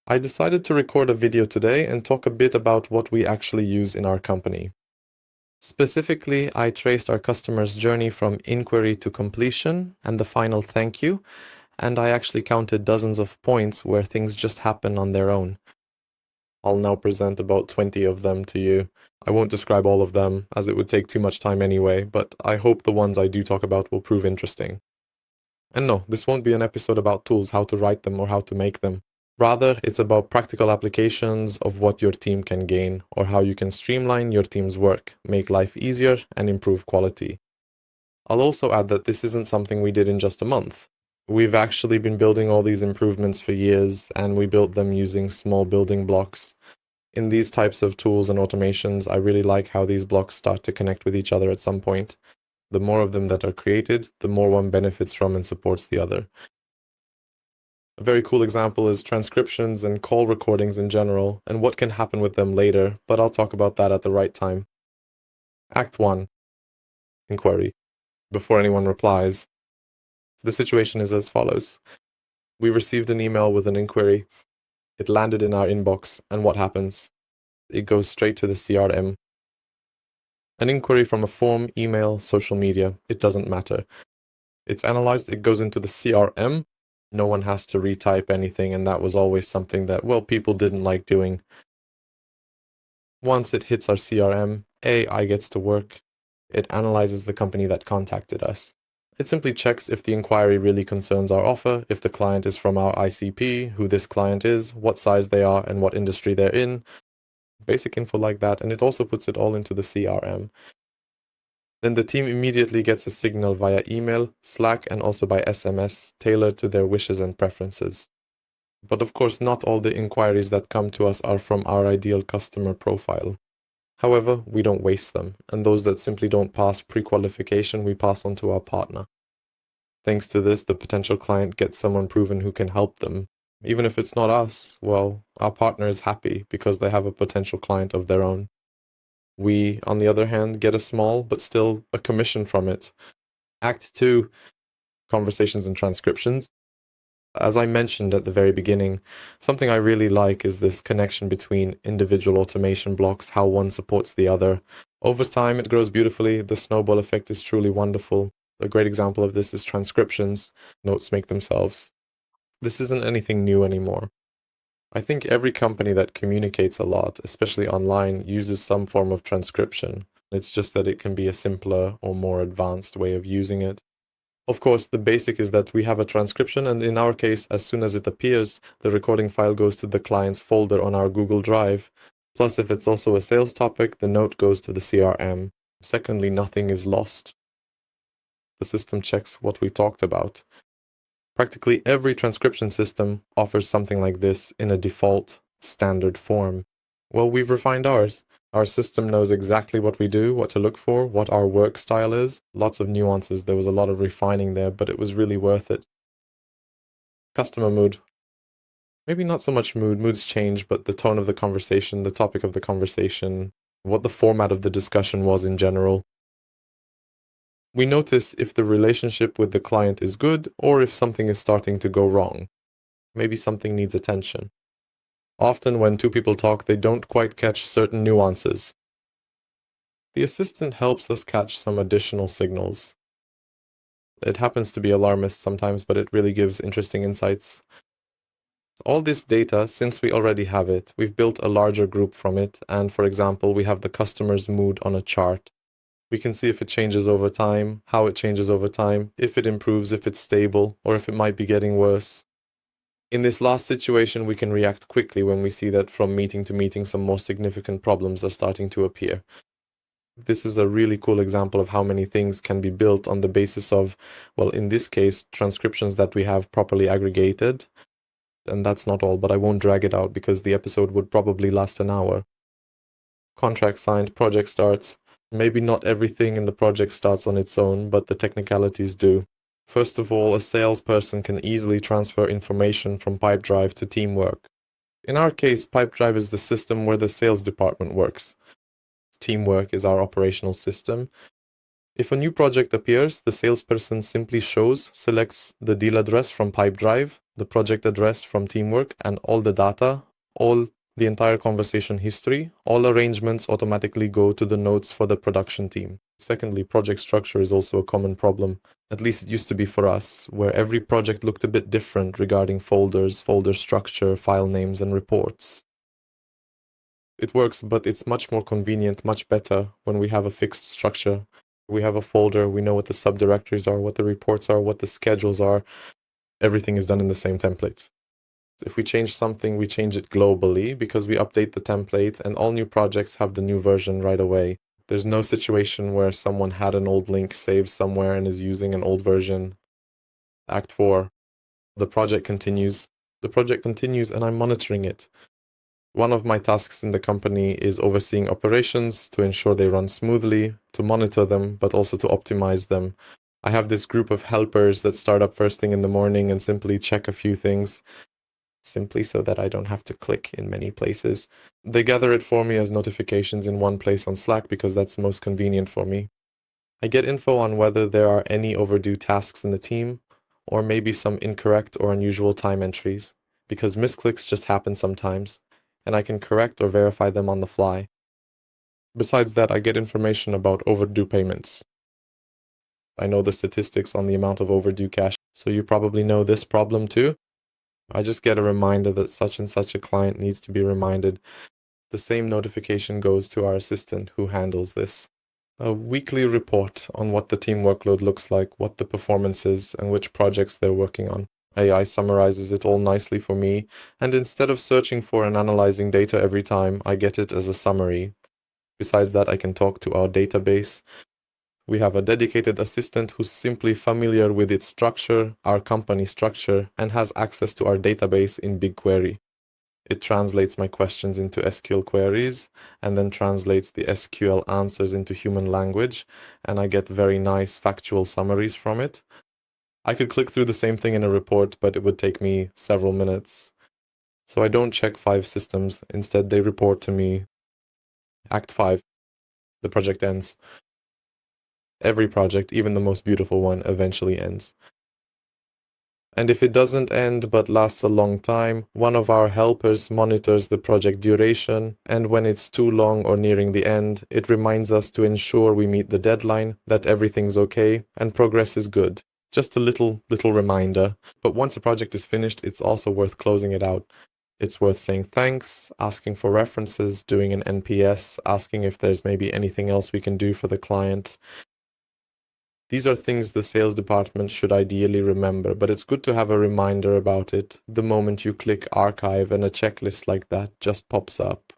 I decided to record a video today and talk a bit about what we actually use in our company. Specifically, I traced our customer's journey from inquiry to completion and the final thank you, and I actually counted dozens of points where things just happen on their own. I'll now present about 20 of them to you. I won't describe all of them, as it would take too much time anyway, but I hope the ones I do talk about will prove interesting. And no, this won't be an episode about tools, how to write them or how to make them. Rather, it's about practical applications of what your team can gain or how you can streamline your team's work, make life easier, and improve quality. I'll also add that this isn't something we did in just a month. We've actually been building all these improvements for years, and we built them using small building blocks. In these types of tools and automations, I really like how these blocks start to connect with each other at some point. The more of them that are created, the more one benefits from and supports the other. A very cool example is transcriptions and call recordings in general, and what can happen with them later, but I'll talk about that at the right time. Act 1. Inquiry. Before anyone replies, the situation is as follows. We received an email with an inquiry. It landed in our inbox, and what happens? It goes straight to the CRM. An inquiry from a form, email, social media, it doesn't matter. It's analyzed, it goes into the CRM. No one has to retype anything, and that was always something that, well, people didn't like doing. Once it hits our CRM, AI gets to work. It analyzes the company that contacted us. It simply checks if the inquiry really concerns our offer, if the client is from our ICP, who this client is, what size they are, and what industry they're in. Basic info like that, and it also puts it all into the CRM. Then the team immediately gets a signal via email, Slack, and also by SMS, tailored to their wishes and preferences. But of course, not all the inquiries that come to us are from our ideal customer profile. However, we don't waste them, and those that simply don't pass pre-qualification, we pass on to our partner. Thanks to this, the potential client gets someone proven who can help them. Even if it's not us, well, our partner is happy because they have a potential client of their own. We, on the other hand, get a small, but still a commission from it. Act 2, conversations and transcriptions. As I mentioned at the very beginning, something I really like is this connection between individual automation blocks, how one supports the other. Over time, it grows beautifully. The snowball effect is truly wonderful. A great example of this is transcriptions. Notes make themselves. This isn't anything new anymore. I think every company that communicates a lot, especially online, uses some form of transcription. It's just that it can be a simpler or more advanced way of using it. Of course, the basic is that we have a transcription, and in our case, as soon as it appears, the recording file goes to the client's folder on our Google Drive. Plus, if it's also a sales topic, the note goes to the CRM. Secondly, nothing is lost. The system checks what we talked about. Practically every transcription system offers something like this in a default, standard form. Well, we've refined ours. Our system knows exactly what we do, what to look for, what our work style is. Lots of nuances. There was a lot of refining there, but it was really worth it. Customer mood. Maybe not so much mood. Moods change, but the tone of the conversation, the topic of the conversation, what the format of the discussion was in general. We notice if the relationship with the client is good or if something is starting to go wrong. Maybe something needs attention. Often when two people talk, they don't quite catch certain nuances. The assistant helps us catch some additional signals. It happens to be alarmist sometimes, but it really gives interesting insights. All this data, since we already have it, we've built a larger group from it, and for example, we have the customer's mood on a chart. We can see if it changes over time, how it changes over time, if it improves, if it's stable, or if it might be getting worse. In this last situation, we can react quickly when we see that from meeting to meeting some more significant problems are starting to appear. This is a really cool example of how many things can be built on the basis of, well, in this case, transcriptions that we have properly aggregated. And that's not all, but I won't drag it out because the episode would probably last an hour. Contract signed, project starts. Maybe not everything in the project starts on its own, but the technicalities do. First of all, a salesperson can easily transfer information from Pipedrive to Teamwork. In our case, Pipedrive is the system where the sales department works. Teamwork is our operational system. If a new project appears, the salesperson simply selects the deal address from Pipedrive, the project address from teamwork, and all the data, the entire conversation history, all arrangements automatically go to the notes for the production team. Secondly, project structure is also a common problem. At least it used to be for us, where every project looked a bit different regarding folders, folder structure, file names, and reports. It works, but it's much more convenient, much better when we have a fixed structure. We have a folder, we know what the subdirectories are, what the reports are, what the schedules are. Everything is done in the same template. If we change something, we change it globally because we update the template and all new projects have the new version right away. There's no situation where someone had an old link saved somewhere and is using an old version. Act 4. The project continues. The project continues and I'm monitoring it. One of my tasks in the company is overseeing operations to ensure they run smoothly, to monitor them, but also to optimize them. I have this group of helpers that start up first thing in the morning and simply check a few things, simply so that I don't have to click in many places. They gather it for me as notifications in one place on Slack because that's most convenient for me. I get info on whether there are any overdue tasks in the team, or maybe some incorrect or unusual time entries, because misclicks just happen sometimes, and I can correct or verify them on the fly. Besides that, I get information about overdue payments. I know the statistics on the amount of overdue cash, so you probably know this problem too. I just get a reminder that such and such a client needs to be reminded. The same notification goes to our assistant who handles this. A weekly report on what the team workload looks like, what the performance is, and which projects they're working on. AI summarizes it all nicely for me, and instead of searching for and analyzing data every time, I get it as a summary. Besides that, I can talk to our database. We have a dedicated assistant who's simply familiar with its structure, our company structure, and has access to our database in BigQuery. It translates my questions into SQL queries, and then translates the SQL answers into human language, and I get very nice factual summaries from it. I could click through the same thing in a report, but it would take me several minutes. So I don't check 5 systems, instead they report to me. Act 5. The project ends. Every project, even the most beautiful one, eventually ends. And if it doesn't end but lasts a long time, one of our helpers monitors the project duration, and when it's too long or nearing the end, it reminds us to ensure we meet the deadline, that everything's okay, and progress is good. Just a little reminder. But once a project is finished, it's also worth closing it out. It's worth saying thanks, asking for references, doing an NPS, asking if there's maybe anything else we can do for the client. These are things the sales department should ideally remember, but it's good to have a reminder about it the moment you click archive and a checklist like that just pops up.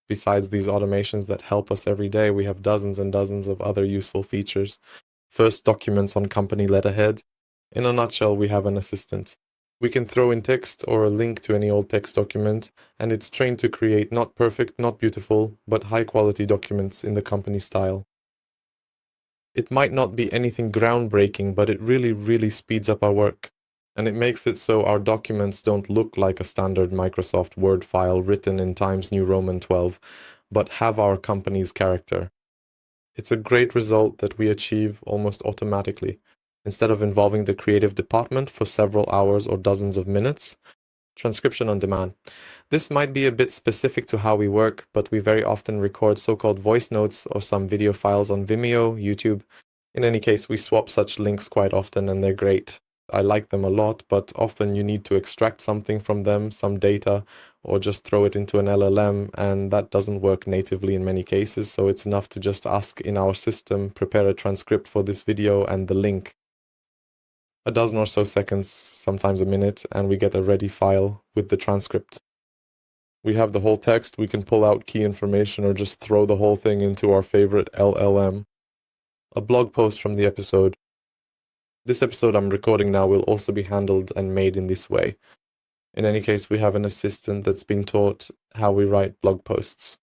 Besides these automations that help us every day, we have dozens and dozens of other useful features. First, documents on company letterhead. In a nutshell, we have an assistant. We can throw in text or a link to any old text document, and it's trained to create not perfect, not beautiful, but high-quality documents in the company style. It might not be anything groundbreaking, but it really speeds up our work. And it makes it so our documents don't look like a standard Microsoft Word file written in Times New Roman 12, but have our company's character. It's a great result that we achieve almost automatically. Instead of involving the creative department for several hours or dozens of minutes, transcription on demand. This might be a bit specific to how we work, but we very often record so-called voice notes or some video files on Vimeo, YouTube. In any case, we swap such links quite often and they're great. I like them a lot, but often you need to extract something from them, some data, or just throw it into an LLM, and that doesn't work natively in many cases, so it's enough to just ask in our system, prepare a transcript for this video and the link. A dozen or so seconds, sometimes a minute, and we get a ready file with the transcript. We have the whole text, we can pull out key information or just throw the whole thing into our favorite LLM. A blog post from the episode. This episode I'm recording now will also be handled and made in this way. In any case, we have an assistant that's been taught how we write blog posts.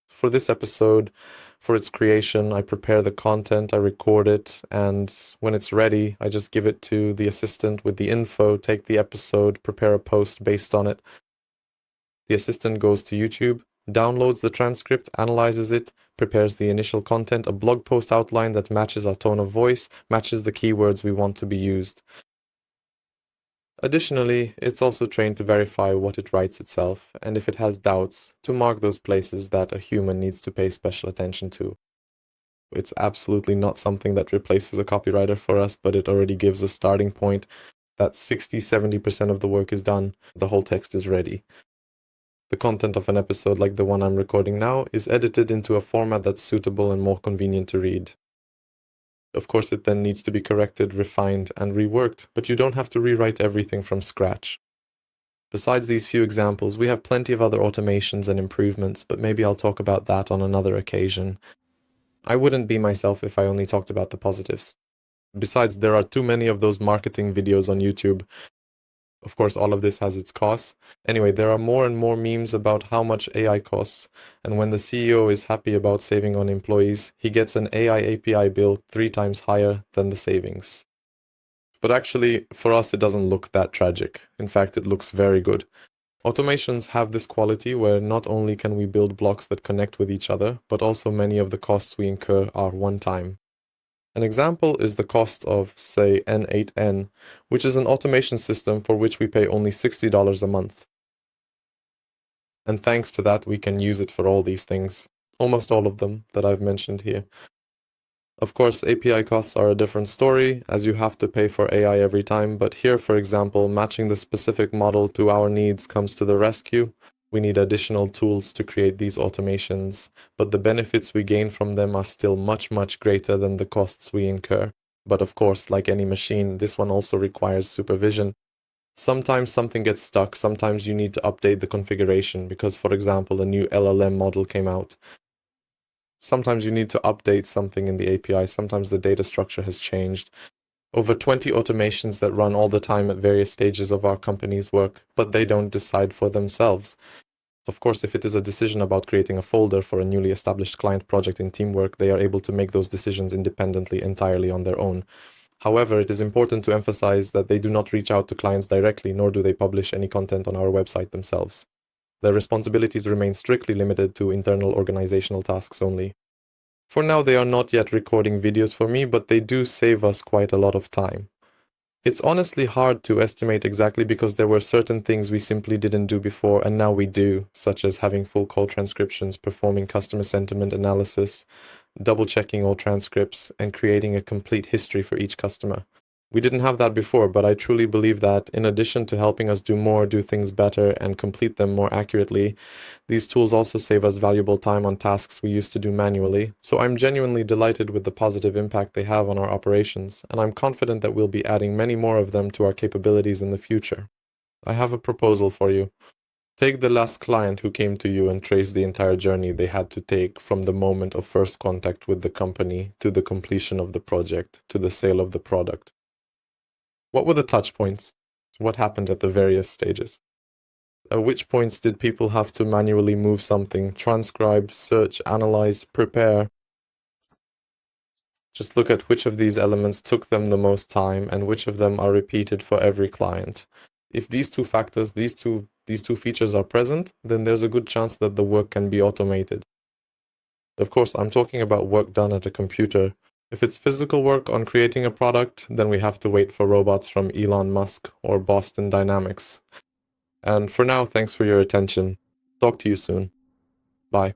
For this episode, for its creation, I prepare the content, I record it, and when it's ready, I just give it to the assistant with the info, take the episode, prepare a post based on it. The assistant goes to YouTube, downloads the transcript, analyzes it, prepares the initial content, a blog post outline that matches our tone of voice, matches the keywords we want to be used. Additionally, it's also trained to verify what it writes itself, and if it has doubts, to mark those places that a human needs to pay special attention to. It's absolutely not something that replaces a copywriter for us, but it already gives a starting point that 60-70% of the work is done, the whole text is ready. The content of an episode like the one I'm recording now is edited into a format that's suitable and more convenient to read. Of course, it then needs to be corrected, refined, and reworked, but you don't have to rewrite everything from scratch. Besides these few examples, we have plenty of other automations and improvements, but maybe I'll talk about that on another occasion. I wouldn't be myself if I only talked about the positives. Besides, there are too many of those marketing videos on YouTube. Of course, all of this has its costs. Anyway, there are more and more memes about how much AI costs, and when the CEO is happy about saving on employees, he gets an AI API bill 3 times higher than the savings. But actually, for us, it doesn't look that tragic. In fact, it looks very good. Automations have this quality where not only can we build blocks that connect with each other, but also many of the costs we incur are one-time. An example is the cost of, say, N8N, which is an automation system for which we pay only $60 a month. And thanks to that, we can use it for all these things, almost all of them that I've mentioned here. Of course, API costs are a different story, as you have to pay for AI every time, but here, for example, matching the specific model to our needs comes to the rescue. We need additional tools to create these automations, but the benefits we gain from them are still much, much greater than the costs we incur. But of course, like any machine, this one also requires supervision. Sometimes something gets stuck, sometimes you need to update the configuration because, for example, a new LLM model came out. Sometimes you need to update something in the API, sometimes the data structure has changed. Over 20 automations that run all the time at various stages of our company's work, but they don't decide for themselves. Of course, if it is a decision about creating a folder for a newly established client project in Teamwork, they are able to make those decisions independently, entirely on their own. However, it is important to emphasize that they do not reach out to clients directly, nor do they publish any content on our website themselves. Their responsibilities remain strictly limited to internal organizational tasks only. For now, they are not yet recording videos for me, but they do save us quite a lot of time. It's honestly hard to estimate exactly because there were certain things we simply didn't do before and now we do, such as having full call transcriptions, performing customer sentiment analysis, double-checking all transcripts, and creating a complete history for each customer. We didn't have that before, but I truly believe that, in addition to helping us do more, do things better, and complete them more accurately, these tools also save us valuable time on tasks we used to do manually. So I'm genuinely delighted with the positive impact they have on our operations, and I'm confident that we'll be adding many more of them to our capabilities in the future. I have a proposal for you. Take the last client who came to you and trace the entire journey they had to take from the moment of first contact with the company to the completion of the project to the sale of the product. What were the touch points? What happened at the various stages? At which points did people have to manually move something, transcribe, search, analyze, prepare? Just look at which of these elements took them the most time and which of them are repeated for every client. If these two factors, these two features are present, then there's a good chance that the work can be automated. Of course, I'm talking about work done at a computer. If it's physical work on creating a product, then we have to wait for robots from Elon Musk or Boston Dynamics. And for now, thanks for your attention. Talk to you soon. Bye.